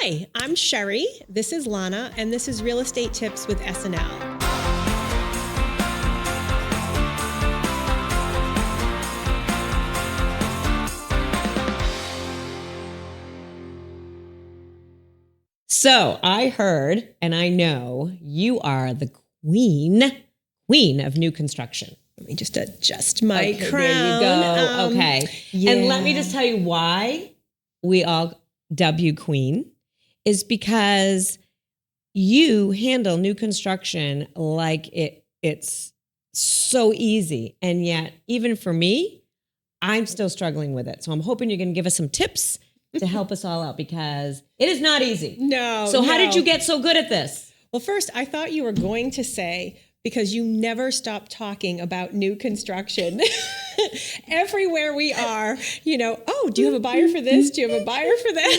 Hi, I'm Sherri. This is Lana, and this is Real Estate Tips with SNL. So I heard, and I know you are the queen of new construction. Let me just adjust my crown. There you go. Okay. Yeah. And let me just tell you why we all dub you queen is because you handle new construction like it's so easy. And yet, even for me, I'm still struggling with it. So I'm hoping you're going to give us some tips to help us all out because it is not easy. No. So how did you get so good at this? Well, first, I thought you were going to say, because you never stop talking about new construction. Everywhere we are, oh, do you have a buyer for this? Do you have a buyer for that?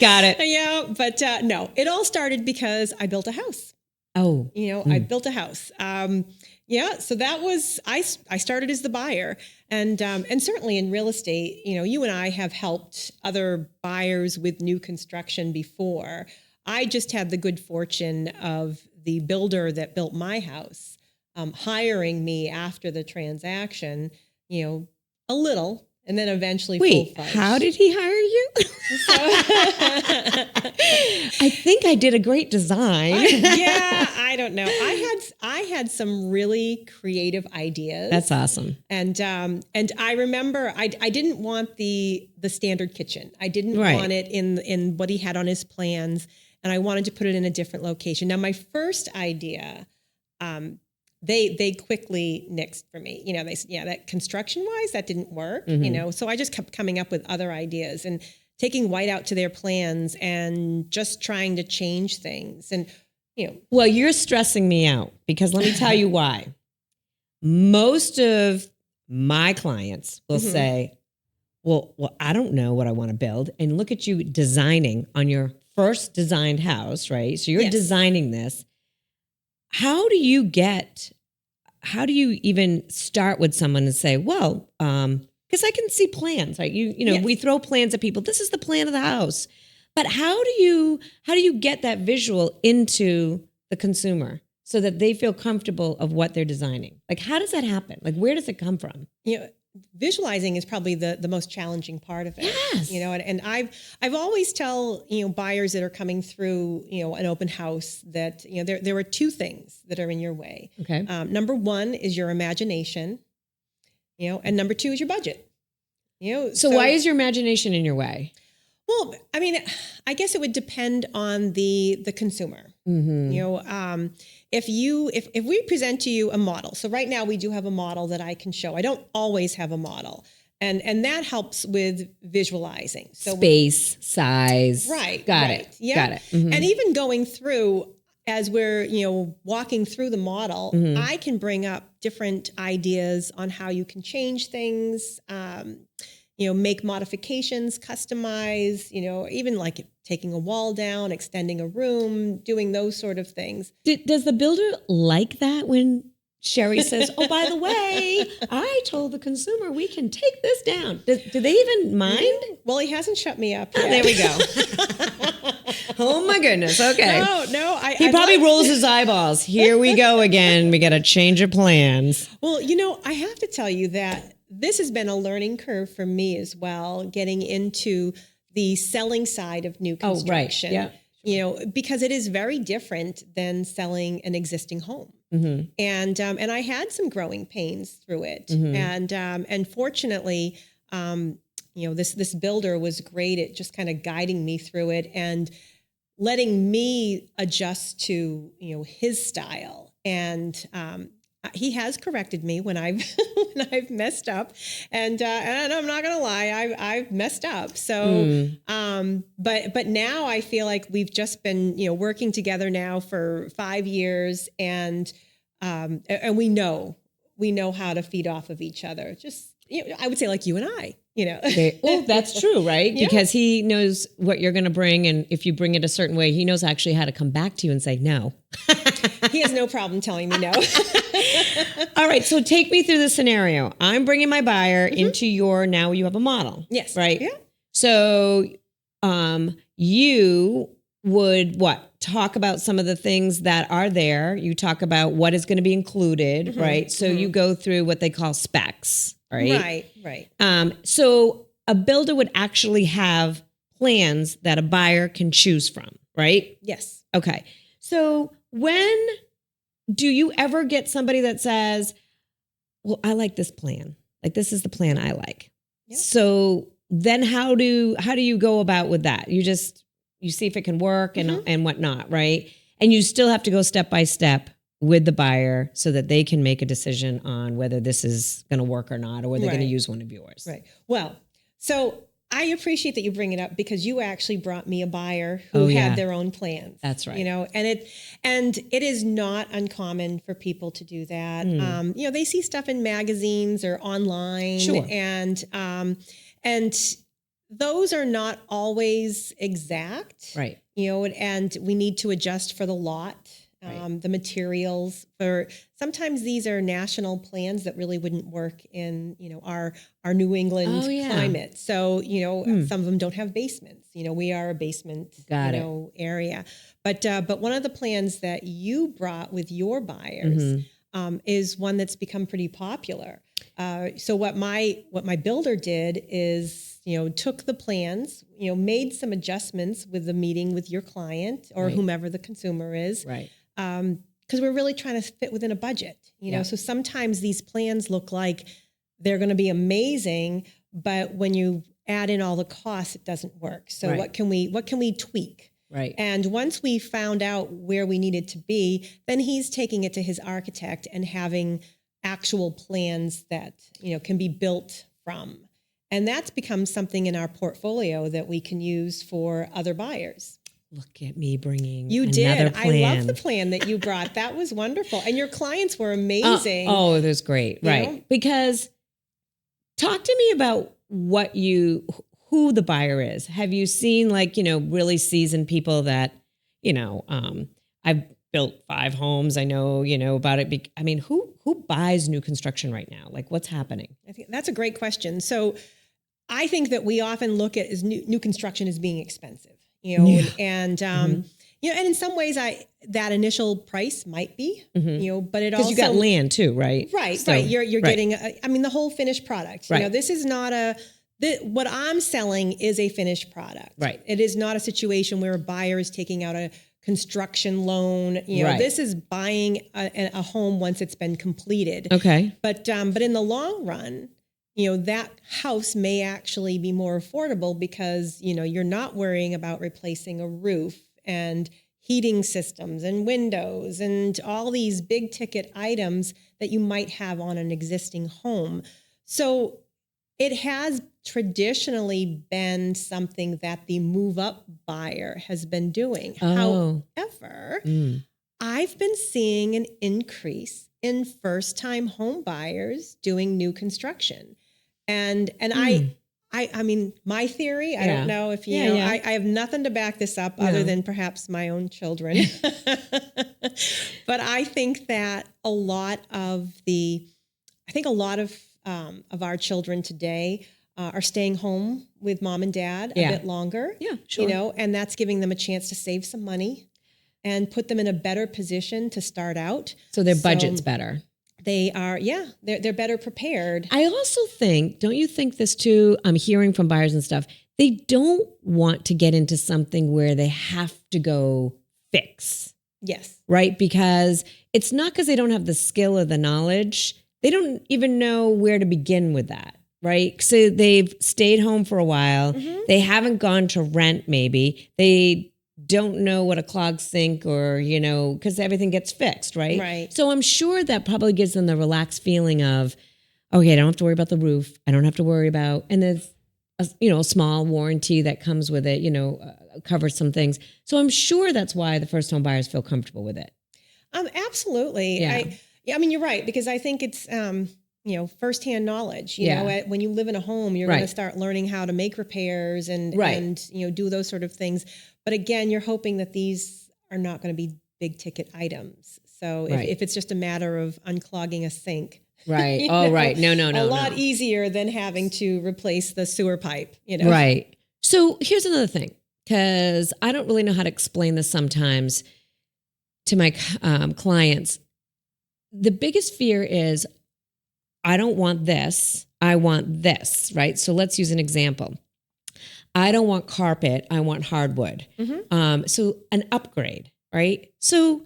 Got it. Yeah, but no, it all started because I built a house. Oh. I built a house. So that was, I started as the buyer. And certainly in real estate, you and I have helped other buyers with new construction before. I just had the good fortune of the builder that built my house hiring me after the transaction, a little, and then eventually Wait, full-fledged. how did he hire you? I think I did a great design. I don't know. I had some really creative ideas. That's awesome. And I remember I didn't want the standard kitchen. I didn't want it in what he had on his plans, and I wanted to put it in a different location. Now, my first idea, they quickly nixed for me. They said, that construction wise, that didn't work. So I just kept coming up with other ideas and taking white out to their plans and just trying to change things. And well, you're stressing me out because let me tell you why. Most of my clients will say, well, I don't know what I want to build. And look at you designing on your first designed house, right? So you're designing this. How do you even start with someone and say, well, because I can see plans, right? We throw plans at people. This is the plan of the house. But how do you get that visual into the consumer so that they feel comfortable of what they're designing? Like, how does that happen? Like, where does it come from? Visualizing is probably the most challenging part of it. Yes. And I've always tell, buyers that are coming through, an open house that, there are two things that are in your way. Okay. Number one is your imagination, and number two is your budget. So why is your imagination in your way? Well, I mean, I guess it would depend on the consumer. Mm-hmm. If we present to you a model, so right now we do have a model that I can show. I don't always have a model, and that helps with visualizing. So space, size, got it, yeah, got it. Mm-hmm. And even going through as we're walking through the model, I can bring up different ideas on how you can change things. Make modifications, customize, even like taking a wall down, extending a room, doing those sort of things. Does the builder like that when Sherri says, oh, by the way, I told the consumer we can take this down? Do they even mind? Well, he hasn't shut me up yet. There we go. Oh, my goodness. Okay. No. He probably rolls his eyeballs. Here we go again. We got to change of plans. Well, I have to tell you that this has been a learning curve for me as well, getting into the selling side of new construction. Oh, right. Yeah. Because it is very different than selling an existing home. Mm-hmm. And I had some growing pains through it. Mm-hmm. And fortunately, this builder was great at just kind of guiding me through it and letting me adjust to, his style. And he has corrected me when I've messed up, and I'm not gonna lie, I've messed up. So, but now I feel like we've just been working together now for 5 years, and we know how to feed off of each other. Just I would say like you and I. Well, that's true, right? Yeah. Because he knows what you're going to bring. And if you bring it a certain way, he knows actually how to come back to you and say no. He has no problem telling me no. All right. So take me through the scenario. I'm bringing my buyer into now you have a model. Yes. Right. Yeah. So you would talk about some of the things that are there. You talk about what is going to be included, right? So you go through what they call specs, right? Right. So a builder would actually have plans that a buyer can choose from, right? Yes. Okay. So when do you ever get somebody that says, well, I like this plan. Like, this is the plan I like. Yeah. So then how do you go about with that? You see if it can work and whatnot, right? And you still have to go step by step with the buyer so that they can make a decision on whether this is going to work or not, or whether they're going to use one of yours. Right. Well, so I appreciate that you bring it up, because you actually brought me a buyer who had their own plans. That's right. You know, and it is not uncommon for people to do that. You know, they see stuff in magazines or online, and those are not always exact, right? You know, and we need to adjust for the lot. The materials for sometimes these are national plans that really wouldn't work in, you know, our New England climate. So, you know, some of them don't have basements. You know, we are a basement, area. But one of the plans that you brought with your buyers is one that's become pretty popular. So what my builder did is, you know, took the plans, you know, made some adjustments with the meeting with your client or whomever the consumer is. Right. Because we're really trying to fit within a budget, you know. So sometimes these plans look like they're going to be amazing, but when you add in all the costs, it doesn't work. So what can we tweak? Right. And once we found out where we needed to be, then he's taking it to his architect and having actual plans that, you know, can be built from. And that's become something in our portfolio that we can use for other buyers. Look at me bringing you another did. plan. I love the plan that you brought. That was wonderful. And your clients were amazing. Oh, it was great. Right. know? Because talk to me about who the buyer is. Have you seen, like, you know, really seasoned people that, you know, I've built 5 homes. I know, you know, about it. I mean, who buys new construction right now? Like, what's happening? I think that's a great question. So I think that we often look at new construction as being expensive. You know, and you know, and in some ways, that initial price might be, you know, but it also, because you got land too, right? Right. You're getting, the whole finished product. You know, this is not what I'm selling is a finished product. Right. It is not a situation where a buyer is taking out a construction loan. You know, this is buying a home once it's been completed. Okay. But in the long run, you know, that house may actually be more affordable because, you know, you're not worrying about replacing a roof and heating systems and windows and all these big ticket items that you might have on an existing home. So it has traditionally been something that the move up buyer has been doing. However, I've been seeing an increase in first time home buyers doing new construction. And I mean, my theory, I don't know if you know, I have nothing to back this up other than perhaps my own children. But I think that a lot of our children today are staying home with mom and dad a bit longer. Yeah, sure. You know, and that's giving them a chance to save some money and put them in a better position to start out. So their budget's better. They are, they're better prepared. I also think, don't you think this too? I'm hearing from buyers and stuff. They don't want to get into something where they have to go fix. Yes. Right? Because it's not because they don't have the skill or the knowledge. They don't even know where to begin with that. Right? So they've stayed home for a while. They haven't gone to rent maybe. They don't know what a clogged sink or, you know, because everything gets fixed, right? Right. So I'm sure that probably gives them the relaxed feeling of, okay, I don't have to worry about the roof. I don't have to worry about, and there's a small warranty that comes with it, you know, covers some things. So I'm sure that's why the first home buyers feel comfortable with it. Absolutely. Yeah. I mean, you're right, because I think it's, you know, firsthand knowledge. You know, when you live in a home, you're going to start learning how to make repairs and, you know, do those sort of things. But again, you're hoping that these are not going to be big ticket items. So if it's just a matter of unclogging a sink. Right. you Oh, know, right. No. A lot easier than having to replace the sewer pipe, you know. Right. So here's another thing, because I don't really know how to explain this sometimes to my clients. The biggest fear is, I don't want this, I want this, right? So let's use an example. I don't want carpet, I want hardwood. So an upgrade, right? So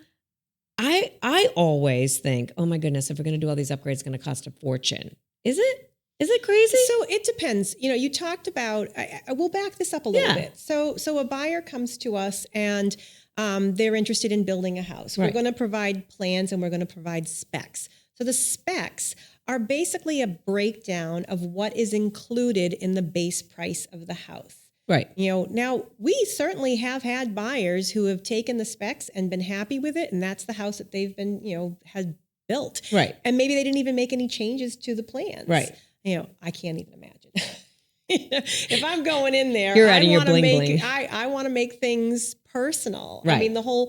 I always think, oh my goodness, if we're going to do all these upgrades, it's going to cost a fortune. Is it? Is it crazy? So it depends. You talked about, I will back this up a little bit. So a buyer comes to us and they're interested in building a house. We're going to provide plans and we're going to provide specs. So the specs are basically a breakdown of what is included in the base price of the house. Right. Now we certainly have had buyers who have taken the specs and been happy with it. And that's the house that they've been, had built. Right. And maybe they didn't even make any changes to the plans. Right. I can't even imagine. If I'm going in there, you're adding your bling bling. I want to make things personal. Right. I mean,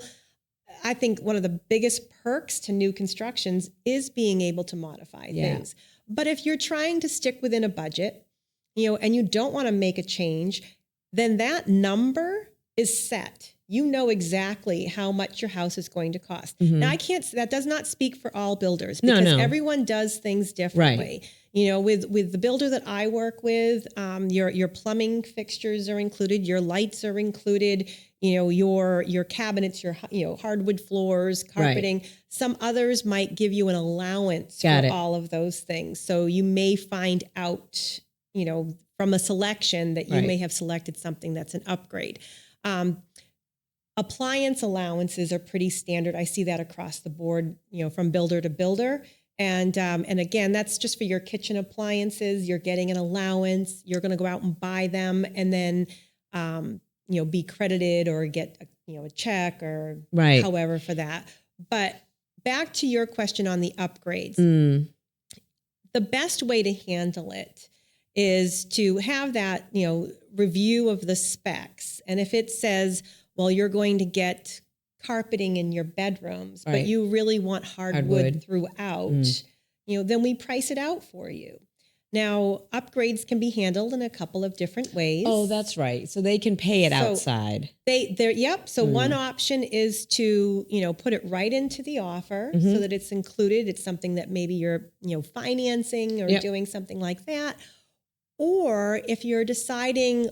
I think one of the biggest perks to new constructions is being able to modify things. But if you're trying to stick within a budget, and you don't want to make a change, then that number is set. You know exactly how much your house is going to cost. Now, that does not speak for all builders because everyone does things differently. With the builder that I work with, your plumbing fixtures are included, your lights are included, your cabinets, your hardwood floors, carpeting. Right. Some others might give you an allowance for all of those things. So you may find out, from a selection that you may have selected something that's an upgrade. Appliance allowances are pretty standard. I see that across the board, from builder to builder. And again, that's just for your kitchen appliances. You're getting an allowance. You're going to go out and buy them, and then be credited or get a check or however for that. But back to your question on the upgrades, the best way to handle it is to have that review of the specs, and if it says, well, you're going to get carpeting in your bedrooms, but you really want hardwood throughout, then we price it out for you. Now, upgrades can be handled in a couple of different ways. Oh, that's right. So they can pay it outside. So one option is to, put it right into the offer so that it's included. It's something that maybe you're, financing or doing something like that. Or if you're deciding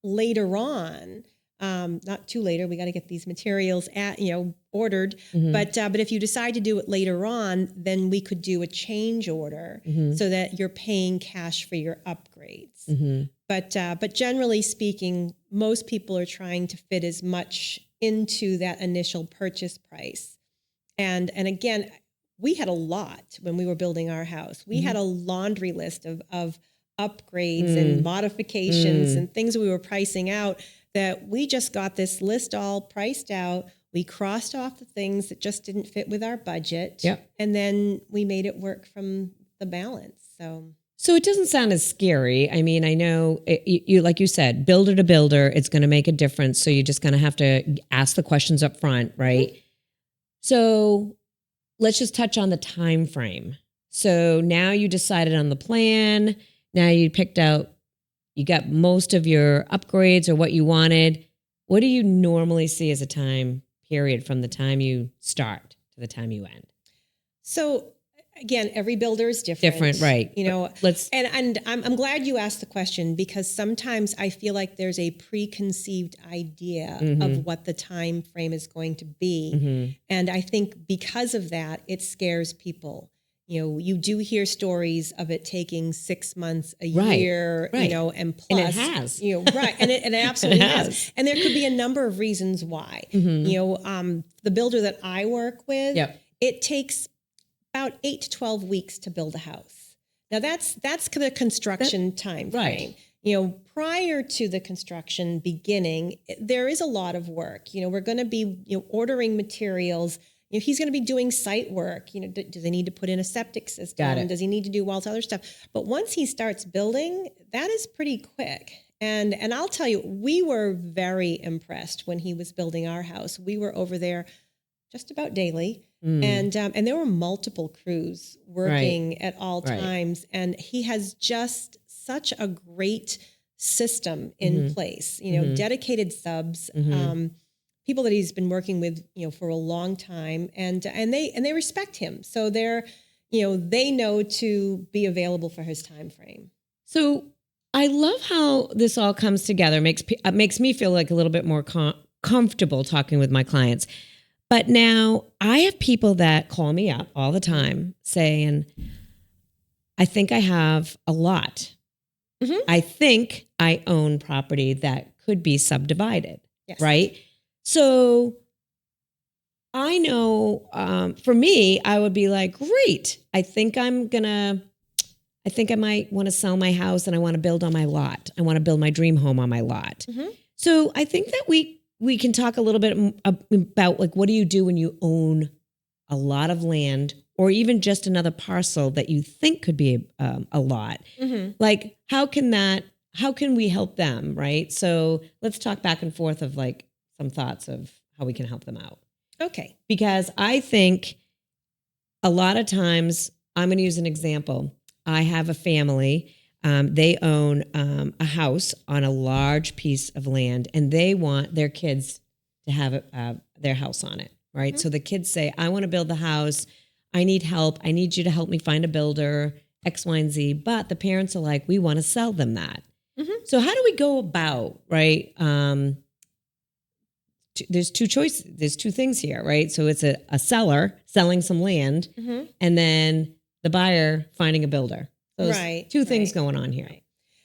later on, not too later, we got to get these materials ordered. But if you decide to do it later on, then we could do a change order so that you're paying cash for your upgrades. But generally speaking, most people are trying to fit as much into that initial purchase price. And again, we had a lot when we were building our house. We had a laundry list of upgrades and modifications and things we were pricing out, that we just got this list all priced out. We crossed off the things that just didn't fit with our budget. And then we made it work from the balance. So it doesn't sound as scary. I mean, I know you like you said, builder to builder, it's going to make a difference. So you're just going to have to ask the questions up front, right? So let's just touch on the time frame. So now you decided on the plan. Now you picked out, you got most of your upgrades or what you wanted. What do you normally see as a time period from the time you start to the time you end? So again, every builder is different. Right. And I'm glad you asked the question, because sometimes I feel like there's a preconceived idea of what the time frame is going to be. And I think because of that, it scares people. You do hear stories of it taking 6 months, a year, and plus. And it has. And it absolutely has. And there could be a number of reasons why. The builder that I work with, it takes about 8 to 12 weeks to build a house. Now that's the construction time frame. Prior to the construction beginning, there is a lot of work. We're going to be ordering materials. He's going to be doing site work. Does he need to put in a septic system? Does he need to do all this other stuff? But once he starts building, that is pretty quick. And I'll tell you, we were very impressed when he was building our house. We were over there just about daily. And there were multiple crews working at all times. And he has just such a great system in place, dedicated subs, people that he's been working with, for a long time, and they respect him. So they're, they know to be available for his time frame. So I love how this all comes together. Makes me feel like a little bit more comfortable talking with my clients. But now I have people that call me up all the time saying, I think I have a lot. I think I own property that could be subdivided, right? So I know for me, I would be like, great. I think I might want to sell my house and I want to build on my lot. I want to build my dream home on my lot. So I think that we can talk a little bit about like, what do you do when you own a lot of land or even just another parcel that you think could be a lot? Like, how can we help them, right? So let's talk back and forth of like some thoughts of how we can help them out. Okay. Because I think a lot of times, I'm going to use an example. I have a family. They own a house on a large piece of land, and they want their kids to have their house on it, right? So the kids say, I want to build the house. I need help. I need you to help me find a builder, X, Y, and Z. But the parents are like, we want to sell them that. So how do we go about, right? There's two choices. There's two things here, right? So it's a seller selling some land, and then the buyer finding a builder. Those two things going on here.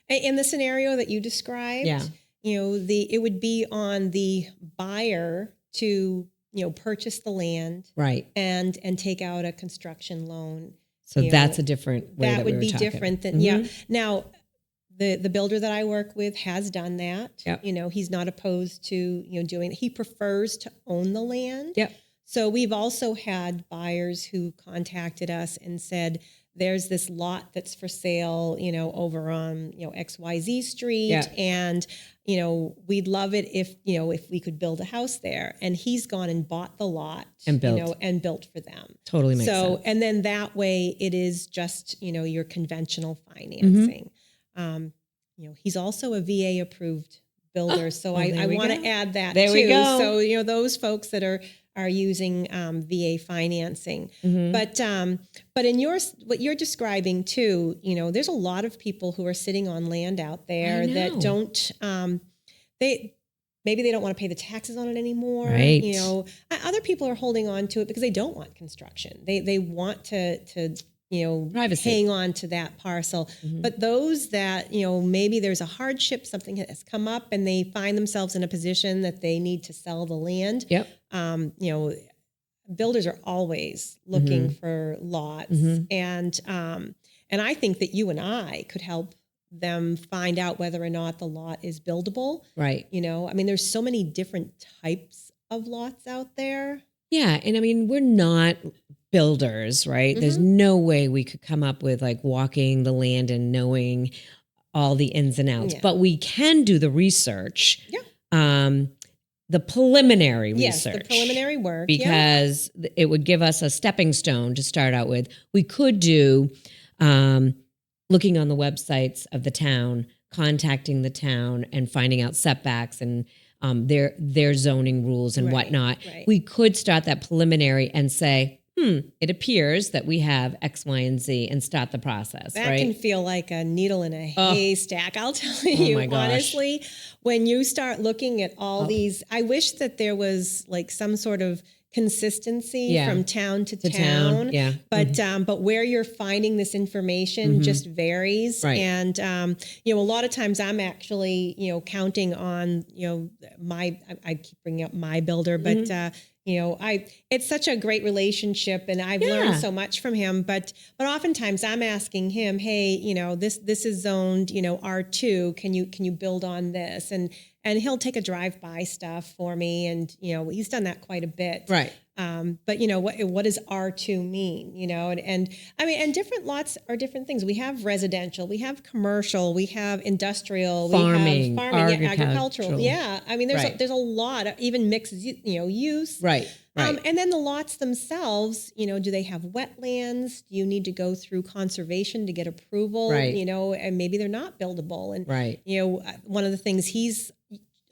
In the scenario that you described, it would be on the buyer to, purchase the land, and take out a construction loan. So that's a different way that would be talking. Different than Now, the builder that I work with has done that. He's not opposed to doing it. He prefers to own the land. So we've also had buyers who contacted us and said, there's this lot that's for sale, over on, XYZ Street. And, we'd love it if we could build a house there. And he's gone and bought the lot and built, and built for them. Totally makes sense. And then that way it is just, your conventional financing. He's also a VA approved builder. So I want to add that there too. We go. So, those folks that are using VA financing. But in what you're describing too, there's a lot of people who are sitting on land out there that don't, maybe they don't want to pay the taxes on it anymore. Other people are holding on to it because they don't want construction. They want to privacy, hang on to that parcel. But those that, maybe there's a hardship, something has come up and they find themselves in a position that they need to sell the land. Builders are always looking for lots. And I think that you and I could help them find out whether or not the lot is buildable. There's so many different types of lots out there. And we're not builders, right? There's no way we could come up with like walking the land and knowing all the ins and outs, but we can do the research, the preliminary research, the preliminary work, because it would give us a stepping stone to start out with. We could do looking on the websites of the town, contacting the town and finding out setbacks and their zoning rules and whatnot. We could start that preliminary and say, it appears that we have X, Y, and Z, and start the process. That can feel like a needle in a haystack. I'll tell you, honestly, when you start looking at all these, I wish that there was like some sort of consistency from town to town. But where you're finding this information just varies. And, a lot of times I'm actually, counting on, I keep bringing up my builder, but, it's such a great relationship and I've learned so much from him, but oftentimes I'm asking him, hey, this is zoned, R2, can you build on this? And he'll take a drive-by stuff for me. And, he's done that quite a bit. But what does R2 mean? And I mean, and different lots are different things. We have residential, we have commercial, we have industrial, Farming, we have farming, agricultural. Yeah. I mean, there's a lot of even mixed, use. Right. Right. And then the lots themselves, do they have wetlands? Do you need to go through conservation to get approval? Right. And maybe they're not buildable. And, right. One of the things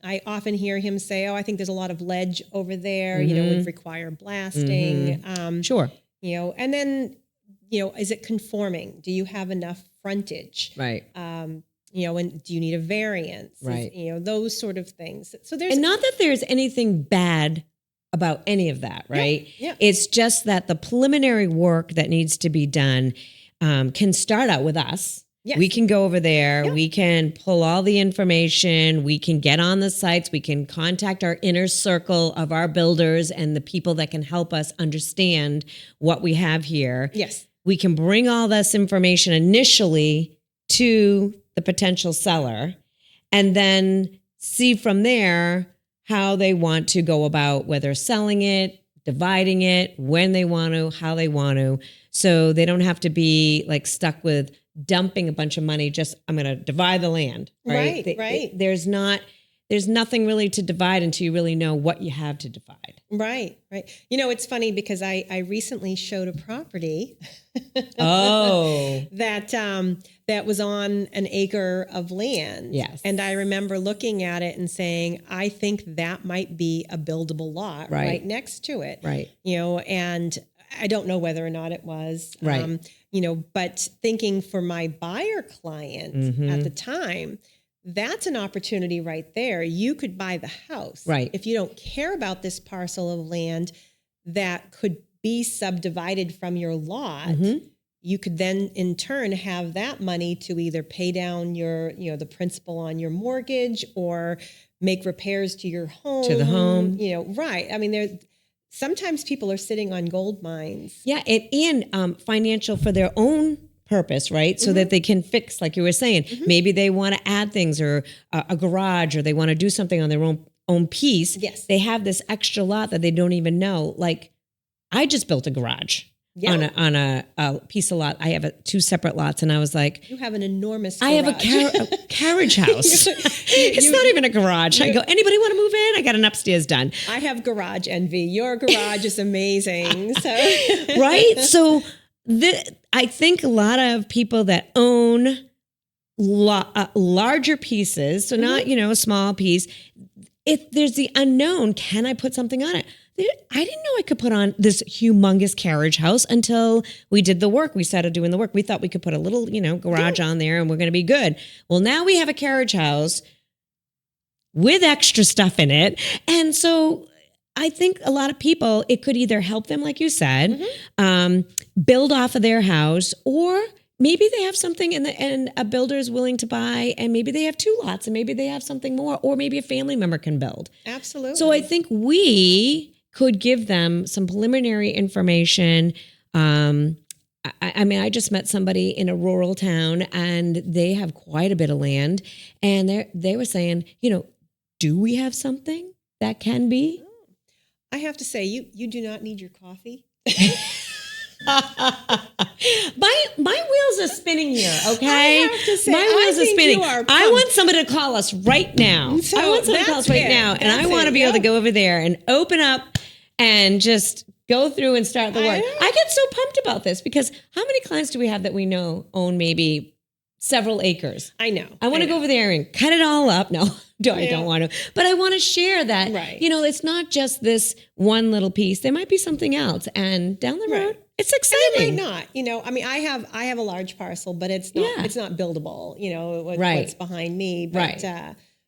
I often hear him say, I think there's a lot of ledge over there, would require blasting. Sure. And then, is it conforming? Do you have enough frontage? Right. And do you need a variance? Right. Those sort of things. So and not that there's anything bad about any of that, right? Yeah. It's just that the preliminary work that needs to be done can start out with us. Yes. We can go over there. Yeah. We can pull all the information. We can get on the sites. We can contact our inner circle of our builders and the people that can help us understand what we have here. Yes. We can bring all this information initially to the potential seller and then see from there how they want to go about whether selling it, dividing it, when they want to, how they want to. So they don't have to be like stuck with dumping a bunch of money. Just, I'm going to divide the land. Right. Right. There's nothing really to divide until you really know what you have to divide. Right. It's funny because I recently showed a property. Oh. that was on an acre of land. Yes. And I remember looking at it and saying, I think that might be a buildable lot right next to it. Right. And I don't know whether or not it was. Right. But thinking for my buyer client at the time, that's an opportunity right there. You could buy the house. Right. If you don't care about this parcel of land that could be subdivided from your lot, you could then in turn have that money to either pay down the principal on your mortgage or make repairs to your home. To the home. Right. I mean, sometimes people are sitting on gold mines. Yeah. And financial for their own purpose, right? So that they can fix, like you were saying, maybe they want to add things or a garage or they want to do something on their own piece. Yes. They have this extra lot that they don't even know. Like I just built a garage. Yeah. On a piece of lot. I have 2 separate lots, and I was like, you have an enormous garage. I have a carriage house. It's not even a garage. I go, anybody want to move in? I got an upstairs done. I have garage envy. Your garage is amazing. So right? So I think a lot of people that own larger pieces, so not, a small piece, if there's the unknown, can I put something on it? I didn't know I could put on this humongous carriage house until we did the work. We started doing the work. We thought we could put a little, garage on there and we're going to be good. Well, now we have a carriage house with extra stuff in it. And so I think a lot of people, it could either help them, like you said, build off of their house, or maybe they have something and a builder is willing to buy, and maybe they have 2 lots and maybe they have something more, or maybe a family member can build. Absolutely. So I think we could give them some preliminary information. I mean, I just met somebody in a rural town and they have quite a bit of land, and they were saying, do we have something that can be? I have to say, you do not need your coffee. My wheels are spinning here, okay? I have to say, my wheels are spinning. You are I want somebody to call us right now. So I want somebody to call us right now. And I want to be able to go over there and open up and just go through and start the work. I get so pumped about this because how many clients do we have that we know own maybe several acres? I know. I want to go over there and cut it all up. No, I don't want to. But I want to share that, it's not just this one little piece. There might be something else. And down the road, it's exciting. And it might not. I mean, I have a large parcel, but it's not buildable, what's behind me. But,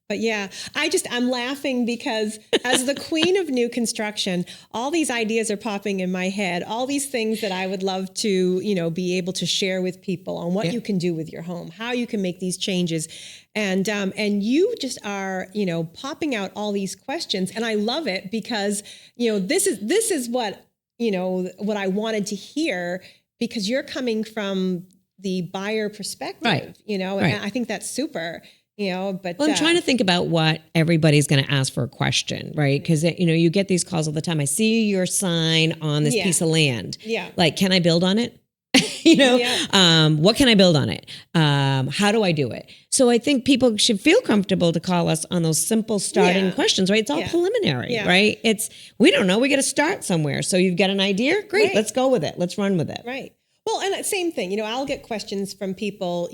but yeah, I'm laughing because as the queen of new construction, all these ideas are popping in my head, all these things that I would love to, be able to share with people on what you can do with your home, how you can make these changes. And you just are, popping out all these questions. And I love it because, this is what, what I wanted to hear, because you're coming from the buyer perspective, and I think that's super. But Well, I'm trying to think about what everybody's going to ask for a question, right? Because, you get these calls all the time. I see your sign on this piece of land. Yeah. Like, can I build on it? What can I build on it? How do I do it? So I think people should feel comfortable to call us on those simple starting questions, right? It's all preliminary, right? We don't know. We got to start somewhere. So you've got an idea? Great. Let's go with it. Let's run with it. Right. Well, and same thing, I'll get questions from people,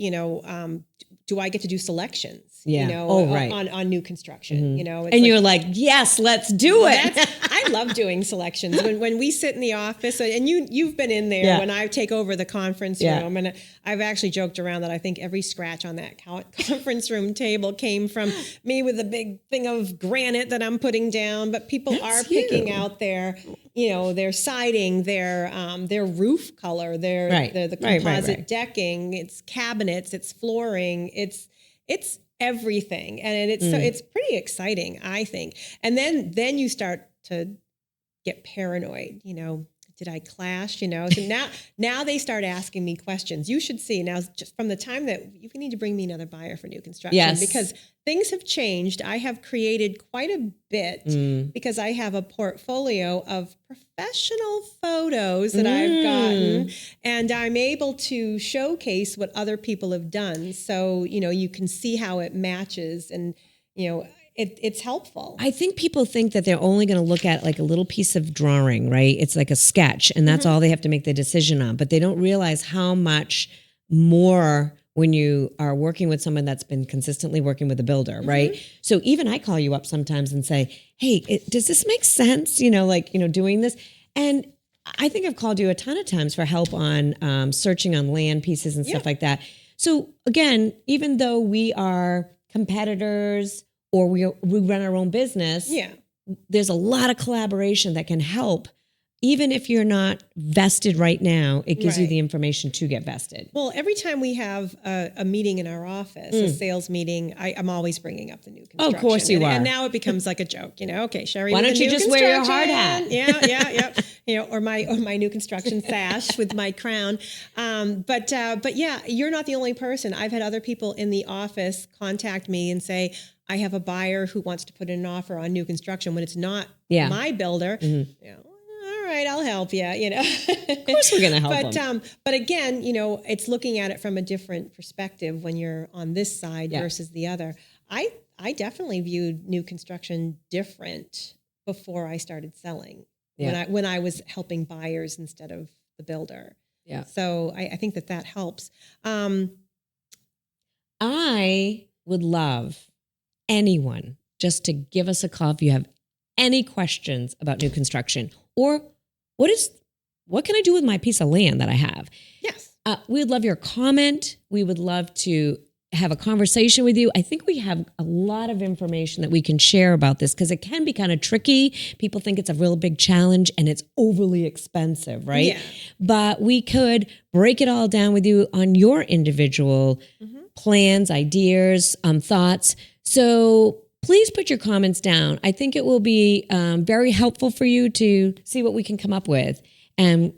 do I get to do selections? On new construction, and you're like, yes, let's do it. I love doing selections when we sit in the office, and you've been in there when I take over the conference room, and I've actually joked around that I think every scratch on that conference room table came from me with a big thing of granite that I'm putting down. But people are picking out their siding, their roof color, the composite decking, it's cabinets, it's flooring, it's everything, and it's pretty exciting, I think. And then you start to get paranoid. Did I clash? So now they start asking me questions. You should see now, just from the time that you need to bring me another buyer for new construction, because things have changed. I have created quite a bit because I have a portfolio of professional photos that I've gotten, and I'm able to showcase what other people have done. So, you can see how it matches, and, it's helpful. I think people think that they're only going to look at like a little piece of drawing, right? It's like a sketch, and that's all they have to make the decision on. But they don't realize how much more when you are working with someone that's been consistently working with a builder, right? So even I call you up sometimes and say, hey, does this make sense? Doing this. And I think I've called you a ton of times for help on searching on land pieces and stuff like that. So again, even though we are competitors or we run our own business, there's a lot of collaboration that can help. Even if you're not vested right now, it gives you the information to get vested. Well, every time we have a meeting in our office, a sales meeting, I'm always bringing up the new construction. Oh, of course you are. And now it becomes like a joke, okay, Sherri. Why don't you just wear your hard hat? Yeah. Or my new construction sash with my crown. But you're not the only person. I've had other people in the office contact me and say, I have a buyer who wants to put in an offer on new construction when it's not my builder. All right, I'll help you. Of course, we're going to help them. But again, it's looking at it from a different perspective when you're on this side versus the other. I definitely viewed new construction different before I started selling. When I was helping buyers instead of the builder. Yeah. So I think that helps. I would love anyone just to give us a call if you have any questions about new construction, or what can I do with my piece of land that I have? Yes. We would love your comment. We would love to have a conversation with you. I think we have a lot of information that we can share about this because it can be kind of tricky. People think it's a real big challenge and it's overly expensive, right? Yeah. But we could break it all down with you on your individual plans, ideas, thoughts. So please put your comments down. I think it will be very helpful for you to see what we can come up with. And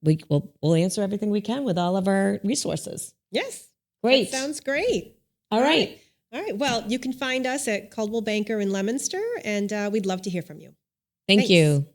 we'll answer everything we can with all of our resources. Yes. Great. That sounds great. All right. All right. Well, you can find us at Caldwell Banker in Leominster, and we'd love to hear from you. Thanks. You.